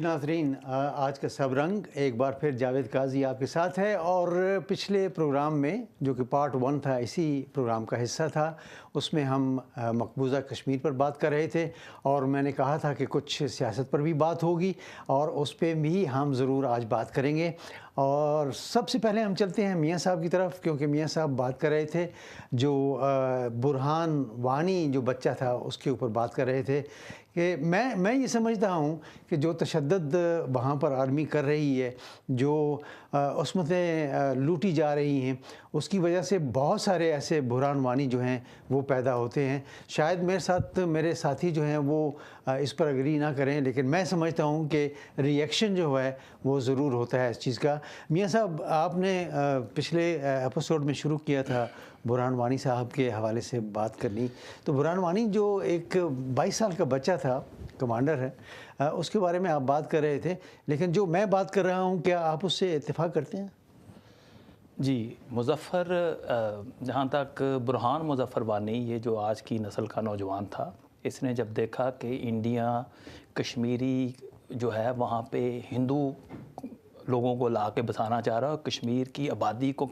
नाज़रीन, आज का सब रंग एक बार फिर जावेद काजी आपके साथ है। और पिछले प्रोग्राम में जो कि पार्ट 1 था, इसी प्रोग्राम का हिस्सा था, उसमें हम मकबूजा कश्मीर पर बात कर रहे थे और मैंने कहा था कि कुछ सियासत पर भी बात होगी और उस पे भी हम ज़रूर आज बात करेंगे। और सबसे पहले हम चलते हैं मियाँ साहब की तरफ, क्योंकि मियाँ साहब बात कर रहे थे जो बुरहान वानी जो बच्चा था उसके ऊपर बात कर रहे थे कि मैं ये समझता हूँ कि जो तशद्दुद वहाँ पर आर्मी कर रही है, जो उसमतें लूटी जा रही हैं, उसकी वजह से बहुत सारे ऐसे बुरहान वानी जो हैं वो पैदा होते हैं। शायद मेरे साथी जो हैं वो इस पर एग्री ना करें, लेकिन मैं समझता हूँ कि रिएक्शन जो है वो ज़रूर होता है इस चीज़ का। मियाँ साहब, आपने पिछले एपिसोड में शुरू किया था बुरहान वानी साहब के हवाले से बात करनी। तो बुरहान वानी जो एक 22 साल का बच्चा था, कमांडर है, उसके बारे में आप बात कर रहे थे, लेकिन जो मैं बात कर रहा हूँ, क्या आप उससे इत्तेफाक करते हैं? जी, मुज़फ़्फ़र, जहाँ तक बुरहान मुज़फ़्फ़र वानी, ये जो आज की नस्ल का नौजवान था, इसने जब देखा कि इंडिया कश्मीरी जो है वहाँ पे हिंदू लोगों को ला के बसाना चाह रहा है और कश्मीर की आबादी को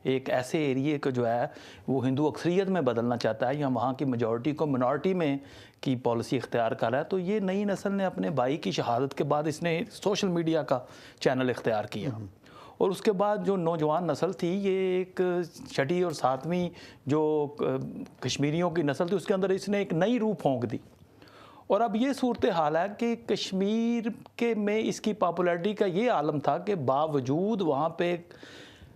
एक ऐसे एरिए को जो है वो हिंदू अक्सरियत में बदलना चाहता है या वहाँ की मेजॉरिटी को मिनॉरिटी में की पॉलिसी इख्तियार कर रहा है, तो ये नई नस्ल ने अपने भाई की शहादत के बाद इसने सोशल मीडिया का चैनल इख्तियार किया। और उसके बाद जो नौजवान नस्ल थी, ये एक 6ठी और 7वीं जो कश्मीरियों की नस्ल थी, उसके अंदर इसने एक नई रूह फोंक दी। और अब ये सूरत हाल है कि कश्मीर के में इसकी पॉपुलैरिटी का ये आलम था कि बावजूद वहाँ पे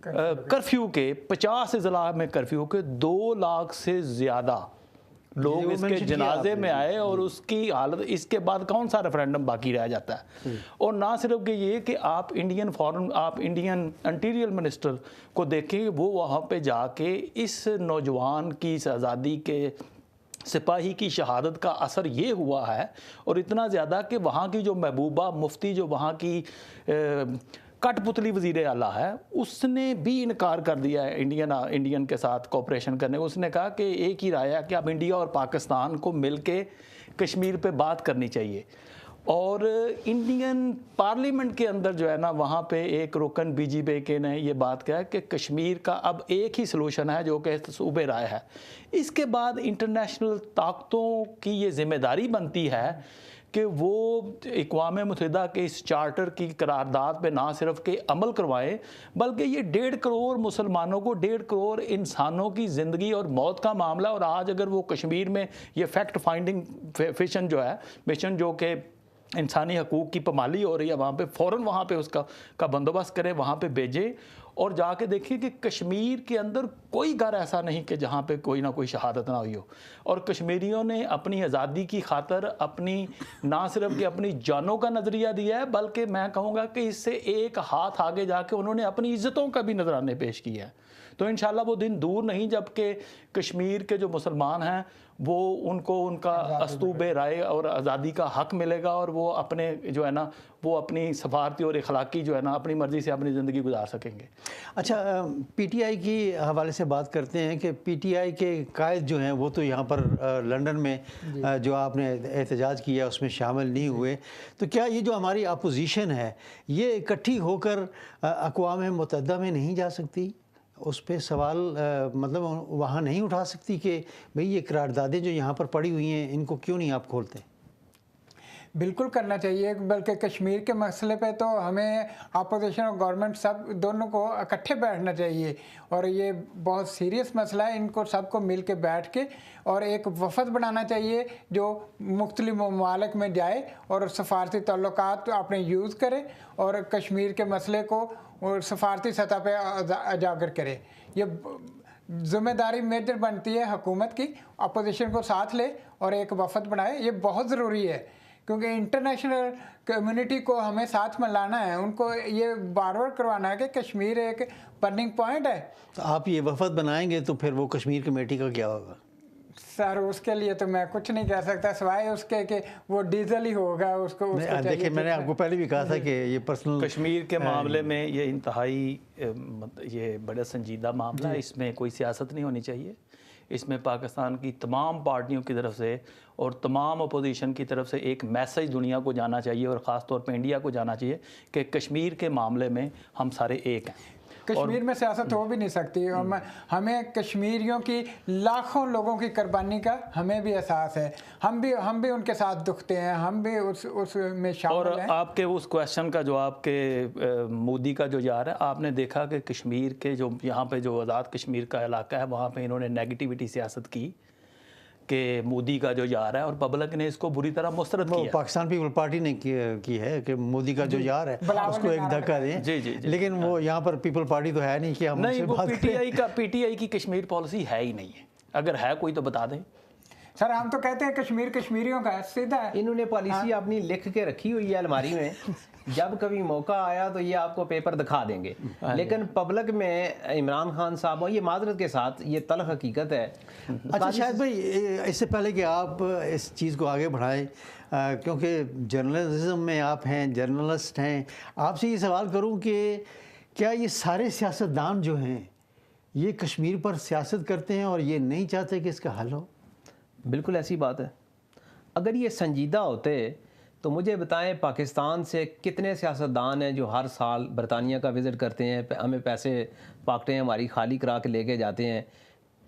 कर्फ्यू के 50 ज़िला में कर्फ्यू के 2 लाख से ज़्यादा लोग इसके जनाजे में आए और उसकी हालत, इसके बाद कौन सा रेफरेंडम बाकी रह जाता है। और ना सिर्फ कि ये कि आप इंडियन इंटीरियर मिनिस्टर को देखें, वो वहाँ पे जाके इस नौजवान की इस आज़ादी के सिपाही की शहादत का असर ये हुआ है और इतना ज़्यादा कि वहाँ की जो महबूबा मुफ्ती, जो वहाँ की कठपुतली वज़ीर आला है, उसने भी इनकार कर दिया है इंडियन के साथ कोऑपरेशन करने को। उसने कहा कि एक ही राय है कि अब इंडिया और पाकिस्तान को मिल के कश्मीर पे बात करनी चाहिए। और इंडियन पार्लियामेंट के अंदर जो है ना, वहाँ पे एक रुकन बीजेपी के ने ये बात कहा कि कश्मीर का अब एक ही सलूशन है जो कि सूबे राय है। इसके बाद इंटरनेशनल ताकतों की ये जिम्मेदारी बनती है कि वो अक़वाम मुत्तहिदा के इस चार्टर की करारदाद पे ना सिर्फ के अमल करवाएं, बल्कि ये 1.5 करोड़ मुसलमानों को, 1.5 करोड़ इंसानों की ज़िंदगी और मौत का मामला। और आज अगर वो कश्मीर में ये फैक्ट फाइंडिंग मिशन जो है, मिशन जो कि इंसानी हकूक़ की पामाली हो रही है, वहाँ पे फ़ौरन वहाँ पे उसका बंदोबस्त करें, वहाँ पे भेजे और जाके देखिए कि कश्मीर के अंदर कोई घर ऐसा नहीं कि जहाँ पे कोई ना कोई शहादत ना हुई हो। और कश्मीरियों ने अपनी आज़ादी की खातर अपनी ना सिर्फ कि अपनी जानों का नज़रिया दिया है, बल्कि मैं कहूँगा कि इससे एक हाथ आगे जाके उन्होंने अपनी इज़्ज़तों का भी नजराने पेश किया है। तो इंशाल्लाह वो दिन दूर नहीं जबकि कश्मीर के जो मुसलमान हैं वो उनको उनका अस्तूबे राय और आज़ादी का हक मिलेगा और वो अपने जो है ना, वो अपनी सफारती और इखलाकी जो है ना, अपनी मर्ज़ी से अपनी ज़िंदगी गुजार सकेंगे। अच्छा, पीटीआई की हवाले से बात करते हैं कि पीटीआई के कायद जो हैं वो तो यहाँ पर लंदन में जो आपने एहतजाज किया उसमें शामिल नहीं हुए। तो क्या ये जो हमारी अपोजिशन है ये इकट्ठी होकर अक़वाम मुत्तहिदा में नहीं जा सकती? उस पे सवाल मतलब वहाँ नहीं उठा सकती कि भाई ये करारदादें जो यहाँ पर पड़ी हुई हैं इनको क्यों नहीं आप खोलते? बिल्कुल करना चाहिए, बल्कि कश्मीर के मसले पे तो हमें अपोजिशन और गवर्नमेंट सब दोनों को इकट्ठे बैठना चाहिए। और ये बहुत सीरियस मसला है, इनको सबको मिल के बैठ के और एक वफद बनाना चाहिए जो मुख्तलिफ ममालिक में जाए और सफारती ताल्लुकात अपने यूज़ करे और कश्मीर के मसले को और सफारती सतह पे उजागर करे। ये ज़िम्मेदारी मेजर बनती है हुकूमत की, अपोजिशन को साथ ले और एक वफद बनाए। ये बहुत ज़रूरी है क्योंकि इंटरनेशनल कम्युनिटी को हमें साथ में लाना है, उनको ये बार बार करवाना है कि कश्मीर एक बर्निंग पॉइंट है। तो आप ये वफद बनाएंगे तो फिर वो कश्मीर कमेटी का क्या होगा? सर उसके लिए तो मैं कुछ नहीं कह सकता सिवाय उसके कि वो डीजल ही होगा उसको देखिए, मैंने आपको पहले भी कहा था कि ये पर्सनल कश्मीर के मामले में ये इंतहाई ये बड़ा संजीदा मामला है, इसमें कोई सियासत नहीं होनी चाहिए। اس میں پاکستان کی تمام پارٹیوں کی طرف سے اور تمام اپوزیشن کی طرف سے ایک میسیج دنیا کو جانا چاہیے اور خاص طور پہ انڈیا کو جانا چاہیے کہ کشمیر کے معاملے میں ہم سارے ایک ہیں. کشمیر میں سیاست ہو بھی نہیں سکتی. ہمیں کشمیریوں کی لاکھوں لوگوں کی قربانی کا ہمیں بھی احساس ہے. ہم بھی ان کے ساتھ دکھتے ہیں, ہم بھی اس میں شامل ہیں. اور آپ کے اس کویشچن کا جواب کہ مودی کا جو جا رہا ہے, آپ نے دیکھا کہ کشمیر کے جو یہاں پہ جو آزاد کشمیر کا علاقہ ہے وہاں پہ انہوں نے نیگیٹیوٹی سیاست کی کہ مودی کا جو جا رہا ہے, اور پبلک نے اس کو بری طرح مسترد کیا. پاکستان پیپل پارٹی نے کی ہے کہ مودی کا جو جا رہا ہے اس کو ایک دھکا دیں. لیکن وہ یہاں پر پیپل پارٹی تو ہے نہیں کہ ہم نہیں, وہ پی ٹی آئی کی کشمیر پالیسی ہے ہی نہیں ہے. اگر ہے کوئی تو بتا دیں. سر ہم تو کہتے ہیں کشمیر کشمیریوں کا ہے, سیدھا ہے. انہوں نے پالیسی اپنی لکھ کے رکھی ہوئی ہے الماری میں, جب کبھی موقع آیا تو یہ آپ کو پیپر دکھا دیں گے. لیکن پبلک میں عمران خان صاحب, یہ معذرت کے ساتھ یہ تلخ حقیقت ہے. اچھا شاہد بھائی, اس سے پہلے کہ آپ اس چیز کو آگے بڑھائیں, کیونکہ جرنلزم میں آپ ہیں, جرنلسٹ ہیں, آپ سے یہ سوال کروں کہ کیا یہ سارے سیاستدان جو ہیں یہ کشمیر پر سیاست کرتے ہیں اور یہ نہیں چاہتے کہ اس کا حل ہو؟ بالکل ایسی بات ہے. اگر یہ سنجیدہ ہوتے تو مجھے بتائیں پاکستان سے کتنے سیاستدان ہیں جو ہر سال برطانیہ کا وزٹ کرتے ہیں, ہمیں پیسے پاکٹیں ہماری خالی کرا کے لے کے جاتے ہیں.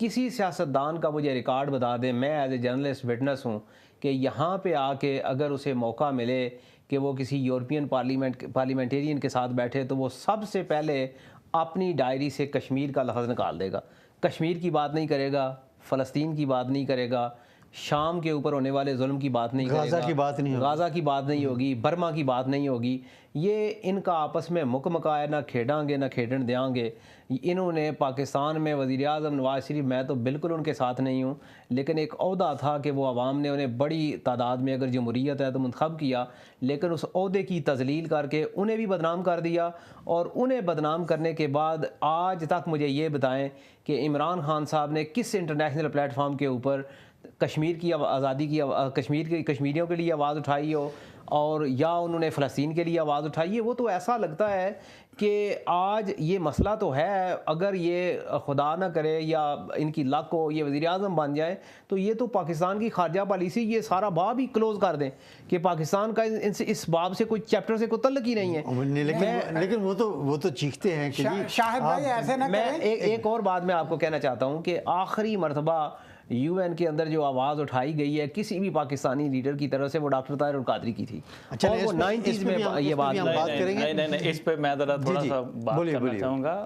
کسی سیاستدان کا مجھے ریکارڈ بتا دیں, میں ایز اے جرنلسٹ وٹنس ہوں کہ یہاں پہ آ کے اگر اسے موقع ملے کہ وہ کسی یورپین پارلیمنٹیرین کے ساتھ بیٹھے تو وہ سب سے پہلے اپنی ڈائری سے کشمیر کا لفظ نکال دے گا. کشمیر کی بات نہیں کرے گا, فلسطین کی بات نہیں کرے گا, شام کے اوپر ہونے والے ظلم کی بات نہیں کرے گا, غازہ کی بات نہیں ہوگی, برما کی بات نہیں ہوگی. یہ ان کا آپس میں مکمکا ہے, نہ کھیڑاں گے نہ کھیڑن دیاں گے. انہوں نے پاکستان میں وزیر اعظم نواز شریف, میں تو بالکل ان کے ساتھ نہیں ہوں, لیکن ایک عہدہ تھا کہ وہ عوام نے انہیں بڑی تعداد میں, اگر جمہوریت ہے تو منتخب کیا, لیکن اس عہدے کی تذلیل کر کے انہیں بھی بدنام کر دیا. اور انہیں بدنام کرنے کے بعد آج تک مجھے یہ بتائیں کہ عمران خان صاحب نے کس انٹرنیشنل پلیٹ فارم کے اوپر کشمیر کی آزادی کی, کشمیریوں کے لیے آواز اٹھائی ہو, اور یا انہوں نے فلسطین کے لیے آواز اٹھائی ہے. وہ تو ایسا لگتا ہے کہ آج یہ مسئلہ تو ہے, اگر یہ خدا نہ کرے یا ان کی لک ہو یہ وزیر اعظم بن جائے تو یہ تو پاکستان کی خارجہ پالیسی یہ سارا باب ہی کلوز کر دیں کہ پاکستان کا اس باب سے کوئی چیپٹر سے کوئی تعلق ہی نہیں ہے. لیکن وہ تو چیختے ہیں کہ شاہد بھائی ایسے نہ میں ایک اور بات میں آپ کو کہنا چاہتا ہوں کہ آخری مرتبہ یو این کے اندر جو آواز اٹھائی گئی ہے کسی بھی پاکستانی لیڈر کی طرف سے وہ ڈاکٹر طاہر القادری کی تھی. اچھا, وہ 90s میں یہ بات کریں گے. نہیں, اس پہ میں ذرا تھوڑا سا بات کرنا چاہوں گا.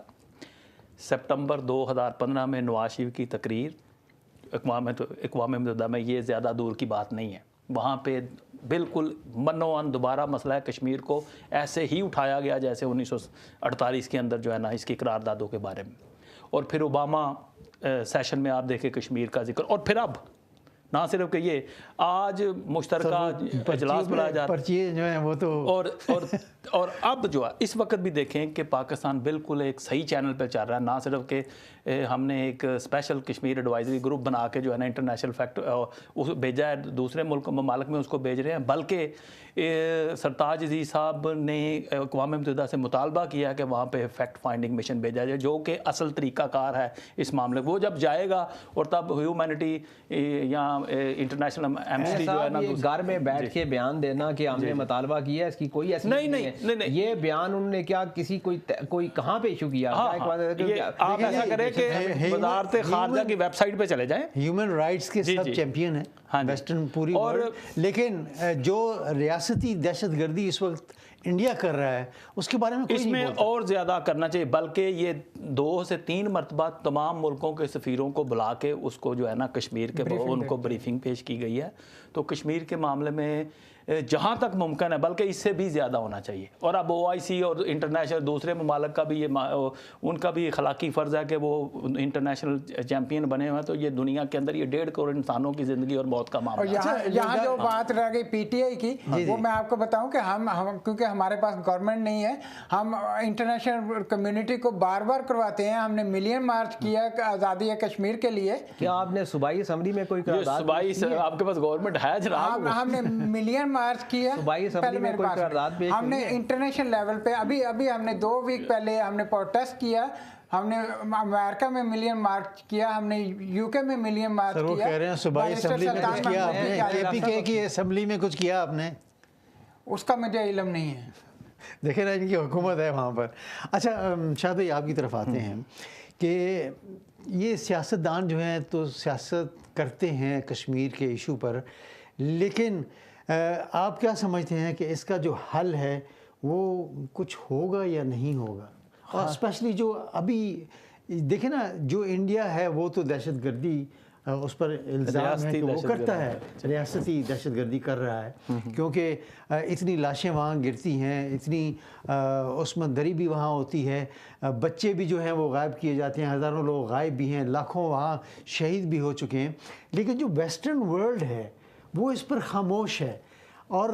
سپٹمبر 2015 میں نواز شریف کی تقریر اقوام متحدہ میں, یہ زیادہ دور کی بات نہیں ہے. وہاں پہ بالکل منوان دوبارہ مسئلہ کشمیر کو ایسے ہی اٹھایا گیا جیسے 1948 کے اندر جو ہے نا اس کی قراردادوں کے بارے میں. اور پھر اوباما سیشن میں آپ دیکھیں کشمیر کا ذکر, اور پھر اب نہ صرف کہ یہ آج مشترکہ اجلاس بلایا جاتا ہے جو ہے وہ تو اور اب جو ہے اس وقت بھی دیکھیں کہ پاکستان بالکل ایک صحیح چینل پہ چل رہا ہے. نہ صرف کہ ہم نے ایک اسپیشل کشمیر ایڈوائزری گروپ بنا کے جو ہے نا انٹرنیشنل فیکٹ بھیجا ہے, دوسرے ممالک میں اس کو بھیج رہے ہیں, بلکہ سرتاج عزیز صاحب نے اقوام متحدہ سے مطالبہ کیا کہ وہاں پہ فیکٹ فائنڈنگ مشن بھیجا جائے, جو کہ اصل طریقہ کار ہے اس معاملے. وہ جب جائے گا اور تب ہیومینٹی یا انٹرنیشنل ایمنسٹی جو ہے نا گھر میں بیٹھ کے بیان دینا کہ ہم نے مطالبہ کیا, اس کی کوئی ایسی نہیں. یہ بیان انہوں نے کیا کسی کوئی کہاں پہ ایشو کیا؟ آپ ایسا کریں کہ وزارت خارجہ کی ویب سائٹ پہ چلے جائیں. ہیومن رائٹس کے سب چیمپئن ہیں ویسٹرن پوری ورلڈ, لیکن جو ریاستی دہشت گردی اس وقت انڈیا کر رہا ہے اس کے بارے میں کوئی اس میں اور زیادہ کرنا چاہیے. بلکہ یہ 2 سے 3 مرتبہ تمام ملکوں کے سفیروں کو بلا کے اس کو جو ہے نا کشمیر کے ان کو بریفنگ پیش کی گئی ہے. تو کشمیر کے معاملے میں جہاں تک ممکن ہے بلکہ اس سے بھی زیادہ ہونا چاہیے. اور اب OIC اور انٹرنیشنل دوسرے ممالک کا بھی یہ ان کا بھی اخلاقی فرض ہے کہ وہ انٹرنیشنل چیمپئن بنے ہوئے ہیں. تو یہ دنیا کے اندر یہ 1.5 کروڑ انسانوں کی زندگی اور موت کا معاملہ ہے. یہاں جو بات رہ گئی PTI کی, وہ میں آپ کو بتاؤں کہ ہم کیونکہ ہمارے پاس گورنمنٹ نہیں ہے, ہم انٹرنیشنل کمیونٹی کو بار بار کرواتے ہیں. ہم نے ملین مارچ کیا آزادی کشمیر کے لیے. کیا آپ نے صوبائی اسمبلی میں کوئی قرارداد؟ آپ کے پاس گورنمنٹ ہے جناب. ہم نے ملین مارچ کیا, ہم نے انٹرنیشنل لیول پہ ابھی ہم نے 2 ویک پہلے ہم نے پروٹیسٹ کیا ہم نے امریکہ میں ملین مارچ کیا, ہم نے UK میں ملین مارچ سر وہ کیا. کہہ رہے ہیں صوبائی اسمبلی میں کچھ کیا آپ نے, KPK کی اسمبلی میں کچھ کیا آپ نے؟ اس کا مجھے علم نہیں ہے. دیکھیں نا ان کی حکومت ہے وہاں پر. اچھا شاہ بھائی آپ کی طرف آتے ہیں کہ یہ سیاستدان جو ہیں تو سیاست کرتے ہیں کشمیر کے ایشو پر, لیکن آپ کیا سمجھتے ہیں کہ اس کا جو حل ہے وہ کچھ ہوگا یا نہیں ہوگا؟ اور اسپیشلی جو ابھی دیکھیں نا, جو انڈیا ہے وہ تو دہشت گردی اس پر الزام ہے کہ وہ کرتا ہے, ریاستی دہشت گردی کر رہا ہے, کیونکہ اتنی لاشیں وہاں گرتی ہیں, اتنی عصمت دری بھی وہاں ہوتی ہے, بچے بھی جو ہیں وہ غائب کیے جاتے ہیں, ہزاروں لوگ غائب بھی ہیں, لاکھوں وہاں شہید بھی ہو چکے ہیں. لیکن جو ویسٹرن ورلڈ ہے وہ اس پر خاموش ہے, اور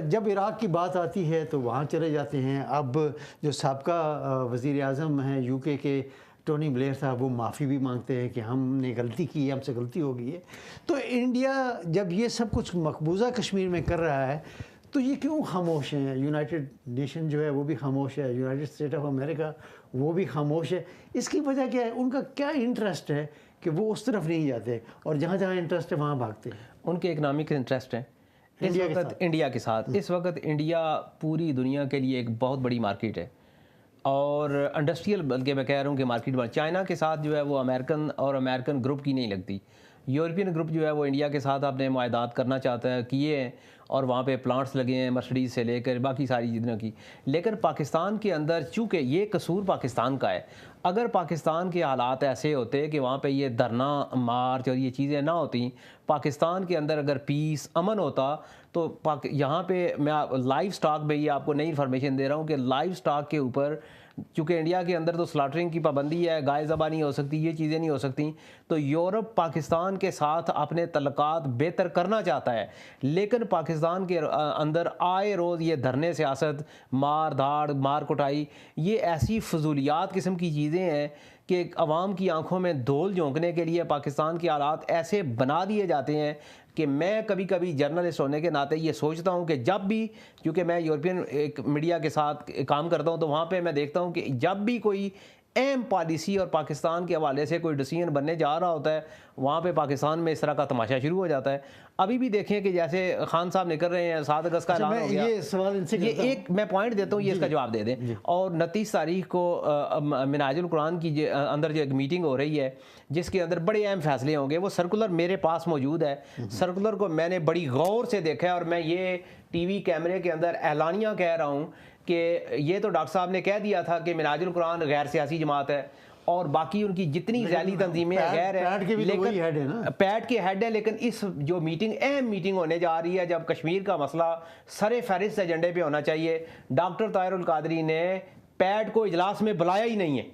جب عراق کی بات آتی ہے تو وہاں چلے جاتے ہیں. اب جو سابقہ وزیر اعظم ہیں UK کے ٹونی بلیئر صاحب, وہ معافی بھی مانگتے ہیں کہ ہم نے غلطی کی ہے, ہم سے غلطی ہو گئی ہے. تو انڈیا جب یہ سب کچھ مقبوضہ کشمیر میں کر رہا ہے تو یہ کیوں خاموش ہیں؟ یونائٹڈ نیشن جو ہے وہ بھی خاموش ہے, یونائٹڈ اسٹیٹ آف امریکہ وہ بھی خاموش ہے. اس کی وجہ کیا ہے؟ ان کا کیا انٹرسٹ ہے کہ وہ اس طرف نہیں جاتے, اور جہاں جہاں انٹرسٹ ہے وہاں بھاگتے ہیں؟ ان کے اکنامک انٹرسٹ ہیں انڈیا کے ساتھ. اس وقت انڈیا پوری دنیا کے لیے ایک بہت بڑی مارکیٹ ہے, اور انڈسٹریل بلکہ میں کہہ رہا ہوں کہ مارکیٹ بڑھ. چائنا کے ساتھ جو ہے وہ امریکن گروپ کی نہیں لگتی. یورپین گروپ جو ہے وہ انڈیا کے ساتھ اپنے معاہدات کرنا چاہتا ہے, کیے ہیں, اور وہاں پہ پلانٹس لگے ہیں مرسڈیز سے لے کر باقی ساری چیزوں کی. لیکن پاکستان کے اندر چونکہ یہ قصور پاکستان کا ہے, اگر پاکستان کے حالات ایسے ہوتے کہ وہاں پہ یہ دھرنا مارچ اور یہ چیزیں نہ ہوتی, پاکستان کے اندر اگر پیس امن ہوتا, تو یہاں پہ میں لائف سٹاک میں یہ آپ کو نئی انفارمیشن دے رہا ہوں کہ لائف سٹاک کے اوپر, چونکہ انڈیا کے اندر تو سلاٹرنگ کی پابندی ہے, گائے ذبح نہیں ہو سکتی, یہ چیزیں نہیں ہو سکتی, تو یورپ پاکستان کے ساتھ اپنے تعلقات بہتر کرنا چاہتا ہے. لیکن پاکستان کے اندر آئے روز یہ دھرنے سیاست, مار دھاڑ, مار کٹائی, یہ ایسی فضولیات قسم کی چیزیں ہیں کہ عوام کی آنکھوں میں دھول جھونکنے کے لیے پاکستان کے حالات ایسے بنا دیے جاتے ہیں کہ میں کبھی کبھی جرنلسٹ ہونے کے ناطے یہ سوچتا ہوں کہ جب بھی, کیونکہ میں یورپین ایک میڈیا کے ساتھ کام کرتا ہوں, تو وہاں پہ میں دیکھتا ہوں کہ جب بھی کوئی اہم پالیسی اور پاکستان کے حوالے سے کوئی ڈیسیژن بننے جا رہا ہوتا ہے, وہاں پہ پاکستان میں اس طرح کا تماشا شروع ہو جاتا ہے. ابھی بھی دیکھیں کہ جیسے خان صاحب نکل رہے ہیں, 7 اگست کا اعلان ہو گیا. یہ سوال ان سے یہ ایک میں پوائنٹ دیتا ہوں, یہ اس کا جواب دے دیں. اور 29 تاریخ کو منہاج القرآن کی اندر جو ایک میٹنگ ہو رہی ہے جس کے اندر بڑے اہم فیصلے ہوں گے, وہ سرکولر میرے پاس موجود ہے. سرکولر کو میں نے بڑی غور سے دیکھا ہے, اور میں یہ ٹی وی کیمرے کے اندر اعلانیہ کہہ رہا ہوں کہ یہ تو ڈاکٹر صاحب نے کہہ دیا تھا کہ منہاج القرآن غیر سیاسی جماعت ہے, اور باقی ان کی جتنی ذیلی تنظیمیں غیر ہیں, لیکن پیٹ کے ہیڈ ہے. لیکن اس جو میٹنگ اہم میٹنگ ہونے جا رہی ہے, جب کشمیر کا مسئلہ سر فہرست ایجنڈے پہ ہونا چاہیے, ڈاکٹر طاہر القادری نے پیٹ کو اجلاس میں بلایا ہی نہیں ہے.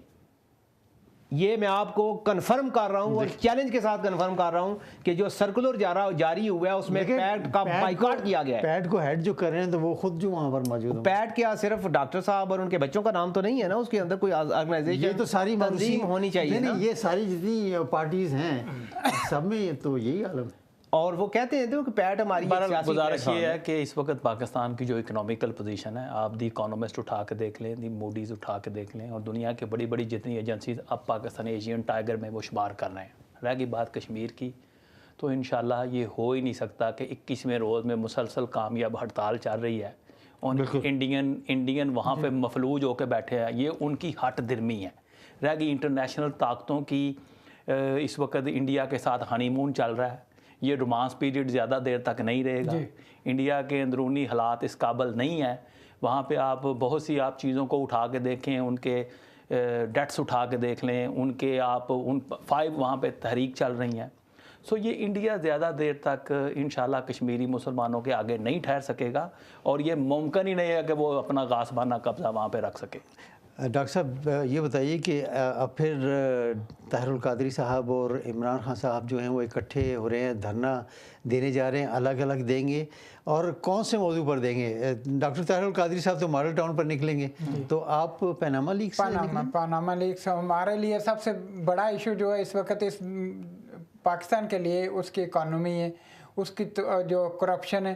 یہ میں آپ کو کنفرم کر رہا ہوں, اور چیلنج کے ساتھ کنفرم کر رہا ہوں کہ جو سرکولر جاری ہوا ہے اس میں پیٹ کا بائیکاٹ کیا گیا ہے. پیٹ کو ہیڈ جو کر رہے ہیں تو وہ خود جو وہاں پر موجود ہیں, پیٹ کیا صرف ڈاکٹر صاحب اور ان کے بچوں کا نام تو نہیں ہے نا, اس کے اندر کوئی آرگنائزیشن, یہ تو ساری تنظیم ہونی چاہیے نا. یہ ساری جتنی پارٹیز ہیں سب میں تو یہی عالم. اور وہ کہتے ہیں کہ پیٹ ہماری گزارش یہ ہے کہ اس وقت پاکستان کی جو اکنامیکل پوزیشن ہے, آپ دی اکانومسٹ اٹھا کے دیکھ لیں, دی موڈیز اٹھا کے دیکھ لیں, اور دنیا کے بڑی بڑی جتنی ایجنسیز اب پاکستان ایشین ٹائیگر میں وہ شمار کر رہے ہیں. رہ گئی بات کشمیر کی, تو انشاءاللہ یہ ہو ہی نہیں سکتا کہ 21ویں روز میں مسلسل کامیاب ہڑتال چل رہی ہے, اور انڈین وہاں پہ مفلوج ہو کے بیٹھے ہیں. یہ ان کی ہٹ درمی ہے. رہ گئی انٹرنیشنل طاقتوں کی, اس وقت انڈیا کے ساتھ ہنی مون چل رہا ہے, یہ رومانس پیریڈ زیادہ دیر تک نہیں رہے گا. انڈیا کے اندرونی حالات اس قابل نہیں ہیں. وہاں پہ آپ بہت سی آپ چیزوں کو اٹھا کے دیکھیں, ان کے ڈیٹس اٹھا کے دیکھ لیں, ان کے آپ 5 وہاں پہ تحریک چل رہی ہیں. سو یہ انڈیا زیادہ دیر تک انشاءاللہ کشمیری مسلمانوں کے آگے نہیں ٹھہر سکے گا, اور یہ ممکن ہی نہیں ہے کہ وہ اپنا غاصبانہ قبضہ وہاں پہ رکھ سکے. ڈاکٹر صاحب یہ بتائیے کہ اب پھر طاہر القادری صاحب اور عمران خان صاحب جو ہیں وہ اکٹھے ہو رہے ہیں, دھرنا دینے جا رہے ہیں, الگ الگ دیں گے, اور کون سے موضوع پر دیں گے؟ ڈاکٹر طاہر القادری صاحب تو ماڈل ٹاؤن پر نکلیں گے, تو آپ پاناما لیک سے پاناما لیک سے ہمارے لیے سب سے بڑا ایشو جو ہے اس وقت اس پاکستان کے لیے اس کی اکانومی ہے, اس کی جو کرپشن ہے.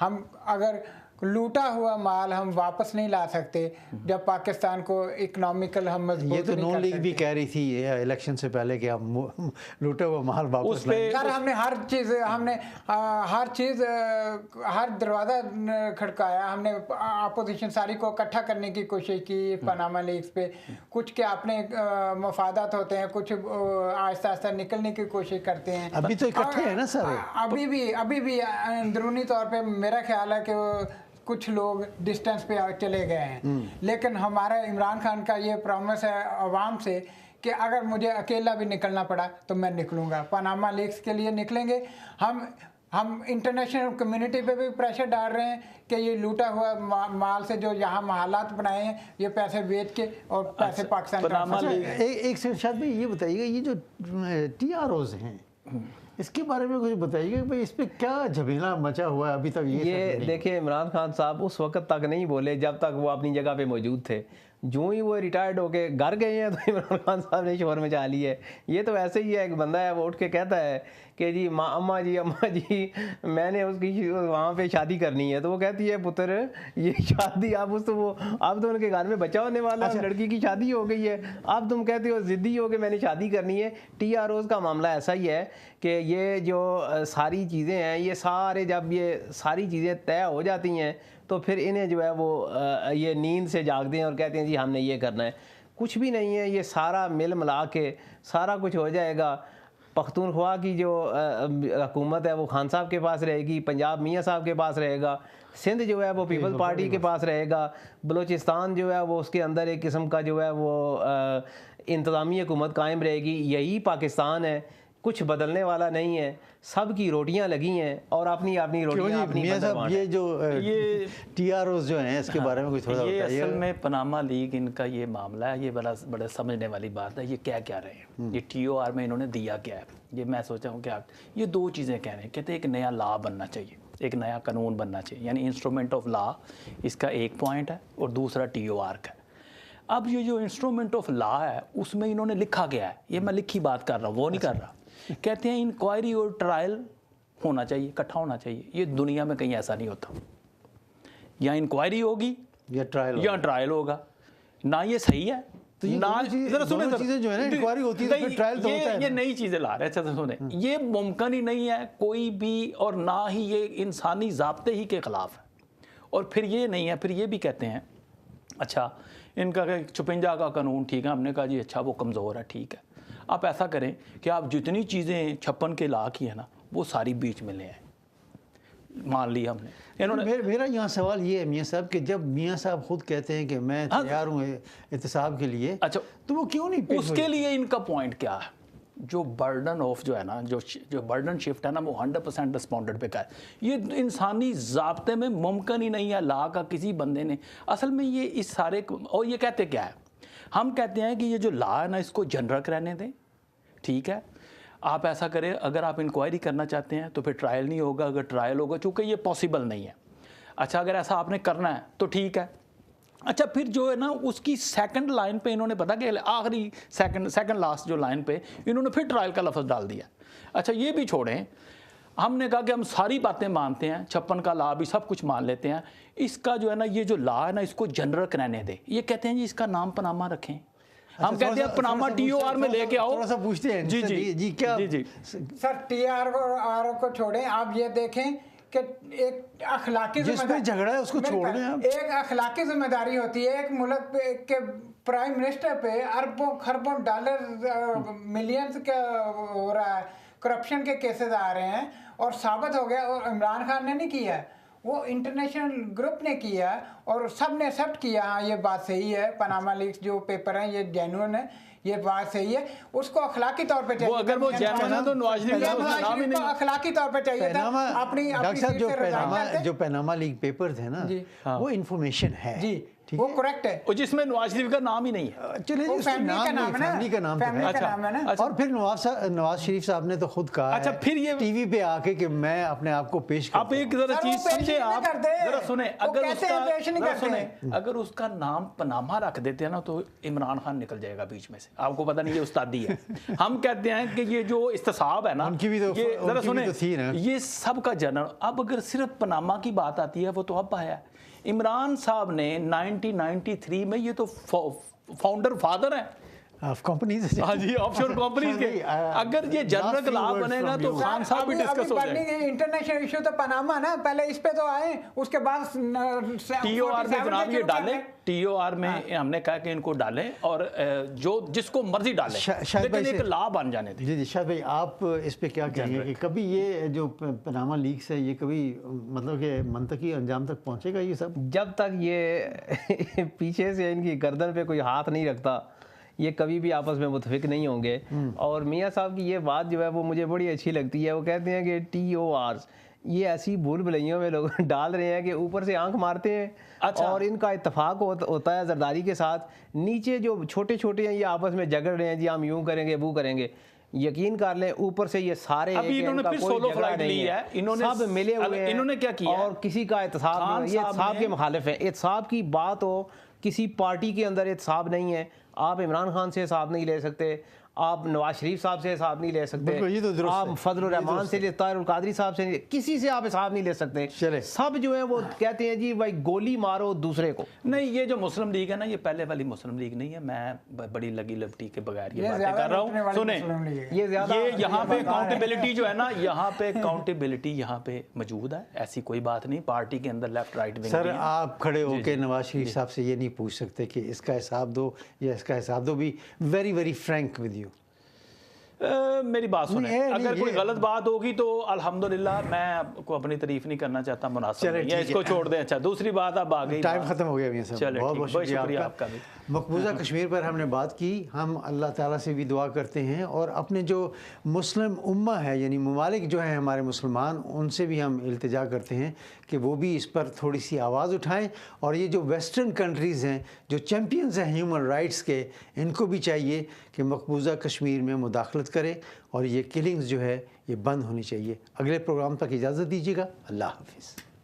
ہم اگر लूटा हुआ माल हम वापस नहीं ला सकते जब पाकिस्तान को इकोनॉमिकल हम मजबूत ये तो नहीं नून कर लीग भी सकते। कह रही थी इलेक्शन से पहले कि हम लूटा हुआ माल वापस लाएंगे। सर हमने हर चीज़ हर दरवाज़ा खड़काया, हमने अपोजिशन सारी को इकट्ठा करने की कोशिश की पनामा लीक्स पे। कुछ के अपने मफादात होते हैं, कुछ आहिस्ता आहिस्ता निकलने की कोशिश करते हैं। अभी तो इकट्ठे हैं ना सारे। अभी भी अंदरूनी तौर पे मेरा ख्याल है कि कुछ लोग डिस्टेंस पे चले गए हैं, लेकिन हमारा इमरान खान का ये प्रॉमिस है अवाम से कि अगर मुझे अकेला भी निकलना पड़ा तो मैं निकलूंगा। पनामा लीक्स के लिए निकलेंगे। हम इंटरनेशनल कम्युनिटी पे भी प्रेशर डाल रहे हैं कि ये लूटा हुआ माल से जो यहाँ महालात बनाए हैं, ये पैसे बेच के और पैसे पाकिस्तान अच्छा, एक से शायद भाई ये बताइएगा, ये जो TROs हैं इसके बारे में कुछ बताइएगा कि भाई इस पे क्या झमेला मचा हुआ है अभी तक। ये देखिए, इमरान खान साहब उस वक्त तक नहीं बोले जब तक वो अपनी जगह पे मौजूद थे। जो ही वो रिटायर्ड होके घर गए हैं तो इमरान खान साहब ने शोर मचा ली है। ये तो ऐसे ही है, एक बंदा है वो उठ के कहता है कि जी अम्मा जी मैंने उसकी वहाँ पे शादी करनी है, तो वो कहती है पुत्र ये शादी अब तो उनके घर में बच्चा होने वाला है, लड़की की शादी हो गई है, अब तुम कहते हो ज़िद्दी हो कि मैंने शादी करनी है। TROs का मामला ऐसा ही है कि ये जो सारी चीज़ें हैं, ये सारे जब ये सारी चीज़ें तय हो जाती हैं तो फिर इन्हें जो है वो ये नींद से जागते हैं और कहते हैं जी हमने ये करना है। कुछ भी नहीं है, ये सारा मिल मिला के सारा कुछ हो जाएगा। पख्तूनख्वा की जो हुकूमत है वो खान साहब के पास रहेगी, पंजाब मियाँ साहब के पास रहेगा, सिंध जो है वो पीपल्स पार्टी के पास रहेगा, बलूचिस्तान जो है वो उसके अंदर एक किस्म का जो है वो इंतज़ामी हुकूमत कायम रहेगी। यही पाकिस्तान है, कुछ बदलने वाला नहीं है, सब की रोटियां लगी हैं और अपनी रोटियां अपनी। मियां साहब ये TROs जो हैं इसके बारे में कुछ थोड़ा ये बताइए। असल में पनामा लीग इनका ये मामला है, ये बड़ा समझने वाली बात है। ये क्या रहे हैं, ये TOR में इन्होंने दिया क्या है। ये मैं सोचा हूँ कि ये दो चीज़ें कह रहे हैं। कहते हैं एक नया लॉ बनना चाहिए, एक नया कानून बनना चाहिए, यानी इंस्ट्रूमेंट ऑफ लॉ इसका एक पॉइंट है और दूसरा TOR का। अब ये जो इंस्ट्रूमेंट ऑफ लॉ है उसमें इन्होंने लिखा गया है, ये मैं लिखी बात कर रहा हूँ, वो नहीं कर रहा। कहते हैं इंक्वायरी और ट्रायल होना चाहिए, इकट्ठा होना चाहिए। ये दुनिया में कहीं ऐसा नहीं होता, या इंक्वायरी होगी या ट्रायल होगा ना। ये सही है तो ये दोनों चीजें जो है ना, इंक्वायरी होती है तो फिर ट्रायल तो होता है। ये नई चीजें ला रहे हैं। अच्छा सुने, ये मुमकिन ही नहीं है कोई भी, और ना ही ये इंसानी ज़ाब्ते ही के खिलाफ है। और फिर ये नहीं है, फिर ये भी कहते हैं अच्छा इनका 56 का कानून ठीक है। हमने कहा जी अच्छा वो कमज़ोर है, ठीक है, आप ऐसा करें कि आप जितनी चीज़ें 56 के ला की है ना वो सारी बीच में ले आए। मान लिया हमने। इन्होंने मेरा यहाँ सवाल ये है मियाँ साहब कि जब मियाँ साहब खुद कहते हैं कि मैं तैयार हूँ एहतसाब के लिए, अच्छा तो वो क्यों नहीं उसके लिए इनका पॉइंट क्या है? जो बर्डन ऑफ जो है ना, जो बर्डन शिफ्ट है ना, वो 100% रिस्पॉन्डेंट पे का है। ये इंसानी ज़ाब्ते में मुमकिन ही नहीं है ला का किसी बंदे ने। असल में ये इस सारे, और ये कहते क्या है, हम कहते हैं कि ये जो ला है ना इसको जनरक रहने दें, ठीक है। आप ऐसा करें, अगर आप इंक्वायरी करना चाहते हैं तो फिर ट्रायल नहीं होगा, अगर ट्रायल होगा चूँकि ये पॉसिबल नहीं है। अच्छा अगर ऐसा आपने करना है तो ठीक है। अच्छा फिर जो है ना उसकी सेकंड लाइन पे इन्होंने पता कि आखिरी सेकंड लास्ट जो लाइन पे इन्होंने फिर ट्रायल का लफ्ज़ डाल दिया। अच्छा ये भी छोड़ें, हमने कहा कि हम सारी बातें मानते हैं, 56 का ला भी सब कुछ मान लेते हैं। इसका जो है ना ये जो ला है ना इसको जनरल रहने दे। ये कहते हैं जी इसका नाम पनामा रखें। हम कहते हैं पनामा TOR में लेके आओ। थोड़ा सा पूछते हैं जी क्या जी सर TOR को छोड़ें, आप ये देखें कि एक अखलाकी जिसमें झगड़ा है उसको छोड़ दें आप। एक अखलाकी जिम्मेदारी होती है एक मुल्क पे के प्राइम मिनिस्टर पे अरबों खरबों डॉलर मिलियंस का हो रहा है, करप्शन के केसेस आ रहे हैं और साबित हो गया। और इमरान खान ने नहीं किया, वो इंटरनेशनल ग्रुप ने किया और सब ने एक्सेप्ट किया। हाँ ये बात सही है, पनामा लीक्स जो पेपर हैं ये जेन्युइन है, ये बात सही है। उसको अखलाकी तौर पे चाहिए, अगर वो जेन्युइन है तो नवाज शरीफ का नाम ही नहीं, अखलाकी तौर पे चाहिए था। डॉक्टर साहब जो पनामा लीग पेपर थे ना वो इंफॉर्मेशन है जी, ठीक वो है। करेक्ट है। और जिसमें नवाज शरीफ का नाम ही नहीं है। चलिए वो उसका फैमिली नाम का नहीं, नाम है ना, फैमिली का नाम तो फैमिली है। का नाम है ना। अच्छा। और फिर नवाज शरीफ साहब ने तो खुद कहा अच्छा, है फिर ये टीवी पे आके कि मैं अपने आप को पेश आप करता एक हूं। जरा सर, वो चीज पेश समझे, नहीं आप करते। जरा सुने, वो अगर कहते हैं पेश नहीं जरा करते। सुने, अगर उसका नाम पनामा रख देते हैं ना तो इमरान खान निकल जाएगा बीच में से। आपको पता नहीं, ये उस्तादी है। हम कहते हैं कि ये जो इस्तिसाब है ना, उनकी भी तो- ये जरा उनकी भी सुने, तो थी ना। ये सब का जनरल। अब अगर सिर्फ पनामा की बात आती है, वो तो अब आया। इमरान साहब ने 1993 में, ये तो फाउंडर फादर है ऑफ कंपनीज। हाँ जी, ऑफशोर कंपनीज के। अगर ये जनरल का लाभ बनेगा तो खान साहब भी डिस्कस हो जाएंगे। इंटरनेशनल इशू तो पनामा ना, पहले इस पे तो आए, उसके बाद टीओआर में जनाब ये डालें, टीओआर में हमने कहा कि इनको डालें और जो जिसको मर्जी डालें, शायद भाई लेकिन एक से- लाभ बन जाने दें। जी शायद भाई आप इस पे क्या कहेंगे कि कभी ये जो पनामा लीक्स है ये कभी मतलब कि मंतकी अंजाम तक पहुंचेगा ये सब? जब तक ये पीछे से इनकी गर्दन पे कोई हाथ नहीं रखता, ये कभी भी आपस में मुतफिक नहीं होंगे। और मियाँ साहब की ये बात जो है वो मुझे बड़ी अच्छी लगती है। वो कहते हैं कि TORs ये ऐसी भूल भुलैयों में लोग डाल रहे हैं कि ऊपर से आंख मारते हैं। अच्छा। और इनका इत्तेफाक होता है जरदारी के साथ, नीचे जो छोटे छोटे हैं ये आपस में झगड़ रहे हैं, जी हम यूं करेंगे वो करेंगे। यकीन कर लें ऊपर से ये सारे अभी हैं कि इन्होंने इनका फिर कोई सोलो झगड़ा फ्लाइट नहीं ली है। इन्होंने सब मिले हुए हैं। इन्होंने क्या किया है? और किसी का एहतसाब खान नहीं, ये साहब एहतसाब ने- के मुखालिफ है। एहतसाब की बात हो, किसी पार्टी के अंदर एहतसाब नहीं है। आप इमरान खान से हिसाब नहीं ले सकते, आप नवाज शरीफ साहब से हिसाब नहीं ले सकते, बिल्कुल, ये तो दुरुस्त आप है। फजल रहमान से, ताहिर कादरी साहब से नहीं, किसी से आप हिसाब नहीं ले सकते। चले। सब जो है वो कहते हैं जी भाई गोली मारो दूसरे को। नहीं, ये जो मुस्लिम लीग है ना, ये पहले वाली मुस्लिम लीग नहीं है। मैं बड़ी लगी लपटी के बगैर ये ये बातें ज्यादा कर रहा लूटने हूँ। वाली सुने, मुस्लिम लीग है। ये ज्यादा ये यहाँ पे अकाउंटेबिलिटी जो है ना, यहाँ पे अकाउंटेबिलिटी यहाँ पे मौजूद है। ऐसी कोई बात नहीं, पार्टी के अंदर लेफ्ट राइट विंग सर नहीं है। आप खड़े होकर नवाज शरीफ साहब से ये नहीं पूछ सकते कि इसका हिसाब दो या इसका हिसाब दो? Be very very Frank with you. मेरी बात सुने, नहीं, अगर ये- कोई गलत बात होगी तो अल्हम्दुलिल्लाह, मैं आपको अपनी तारीफ नहीं करना चाहता, मुनासिब चले, नहीं है, ठीक इसको है। छोड़ दें। अच्छा, दूसरी बात अब आ गई, टाइम ख़त्म हो गया मियां साहब। चले, बहुत ठीक, बहुत बहुत शुक्रिया शुक्रिया आपका आपका भी। मकबूजा कश्मीर पर हमने बात की। हम अल्लाह ताला से भी दुआ करते हैं और अपने जो मुस्लिम उम्मा है यानी ममालिक जो हैं हमारे मुसलमान, उनसे भी हम इल्तिजा करते हैं कि वो भी इस पर थोड़ी सी आवाज़ उठाएं। और ये जो वेस्टर्न कंट्रीज़ हैं जो चैम्पियंस हैं ह्यूमन राइट्स के, इनको भी चाहिए कि मकबूजा कश्मीर में मुदाखलत करें और ये किलिंग्स जो है ये बंद होनी चाहिए। अगले प्रोग्राम तक इजाज़त दीजिएगा। अल्लाह हाफिज़।